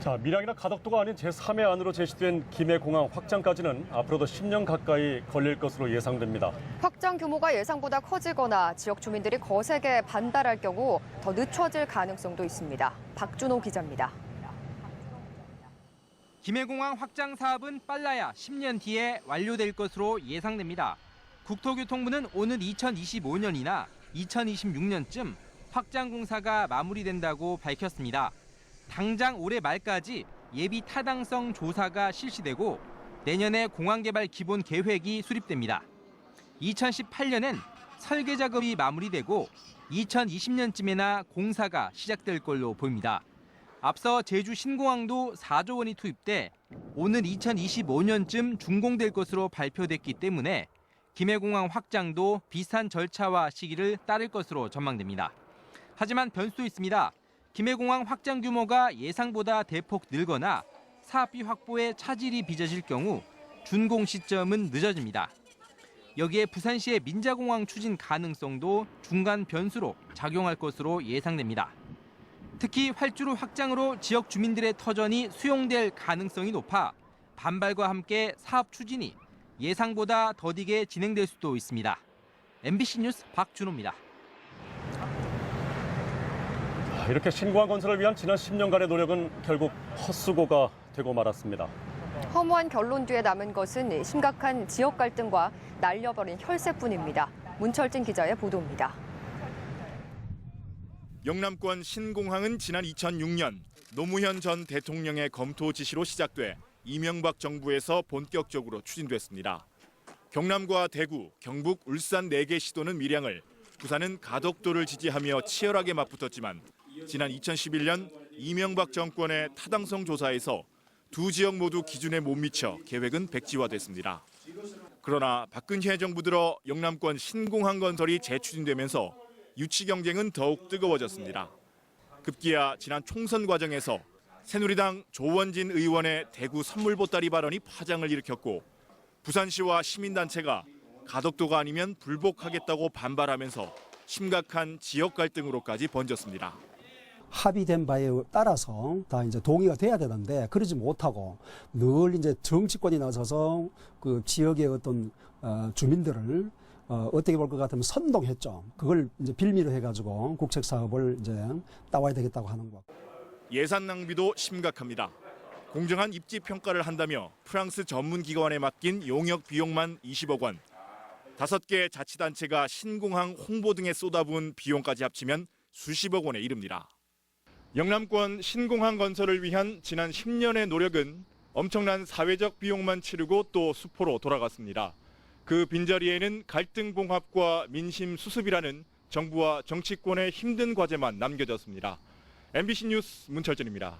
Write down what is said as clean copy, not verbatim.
자, 밀양이나 가덕도가 아닌 제3의 안으로 제시된 김해공항 확장까지는 앞으로도 10년 가까이 걸릴 것으로 예상됩니다. 확장 규모가 예상보다 커지거나 지역 주민들이 거세게 반발할 경우 더 늦춰질 가능성도 있습니다. 박준호 기자입니다. 김해공항 확장 사업은 빨라야 10년 뒤에 완료될 것으로 예상됩니다. 국토교통부는 오는 2025년이나 2026년쯤 확장 공사가 마무리된다고 밝혔습니다. 당장 올해 말까지 예비 타당성 조사가 실시되고 내년에 공항 개발 기본 계획이 수립됩니다. 2018년엔 설계 작업이 마무리되고 2020년쯤에나 공사가 시작될 걸로 보입니다. 앞서 제주 신공항도 4조 원이 투입돼 오는 2025년쯤 준공될 것으로 발표됐기 때문에 김해공항 확장도 비슷한 절차와 시기를 따를 것으로 전망됩니다. 하지만 변수도 있습니다. 김해공항 확장 규모가 예상보다 대폭 늘거나 사업비 확보에 차질이 빚어질 경우 준공 시점은 늦어집니다. 여기에 부산시의 민자공항 추진 가능성도 중간 변수로 작용할 것으로 예상됩니다. 특히 활주로 확장으로 지역 주민들의 터전이 수용될 가능성이 높아 반발과 함께 사업 추진이 예상보다 더디게 진행될 수도 있습니다. MBC 뉴스 박준호입니다. 이렇게 신공항 건설을 위한 지난 10년간의 노력은 결국 헛수고가 되고 말았습니다. 허무한 결론 뒤에 남은 것은 심각한 지역 갈등과 날려버린 혈세뿐입니다. 문철진 기자의 보도입니다. 영남권 신공항은 지난 2006년 노무현 전 대통령의 검토 지시로 시작돼 이명박 정부에서 본격적으로 추진됐습니다. 경남과 대구, 경북, 울산 4개 시도는 밀양을, 부산은 가덕도를 지지하며 치열하게 맞붙었지만 지난 2011년 이명박 정권의 타당성 조사에서 두 지역 모두 기준에 못 미쳐 계획은 백지화됐습니다. 그러나 박근혜 정부 들어 영남권 신공항 건설이 재추진되면서 유치 경쟁은 더욱 뜨거워졌습니다. 급기야 지난 총선 과정에서 새누리당 조원진 의원의 대구 선물 보따리 발언이 파장을 일으켰고 부산시와 시민단체가 가덕도가 아니면 불복하겠다고 반발하면서 심각한 지역 갈등으로까지 번졌습니다. 합의된 바에 따라서 다 이제 동의가 돼야 되는데 그러지 못하고 늘 이제 정치권이 나서서 그 지역의 어떤 주민들을 어떻게 볼 것 같으면 선동했죠. 그걸 이제 빌미로 해가지고 국책 사업을 이제 따와야 되겠다고 하는 거. 예산 낭비도 심각합니다. 공정한 입지 평가를 한다며 프랑스 전문 기관에 맡긴 용역 비용만 20억 원. 5개 자치단체가 신공항 홍보 등에 쏟아부은 비용까지 합치면 수십억 원에 이릅니다. 영남권 신공항 건설을 위한 지난 10년의 노력은 엄청난 사회적 비용만 치르고 또 수포로 돌아갔습니다. 그 빈자리에는 갈등 봉합과 민심 수습이라는 정부와 정치권의 힘든 과제만 남겨졌습니다. MBC 뉴스 문철진입니다.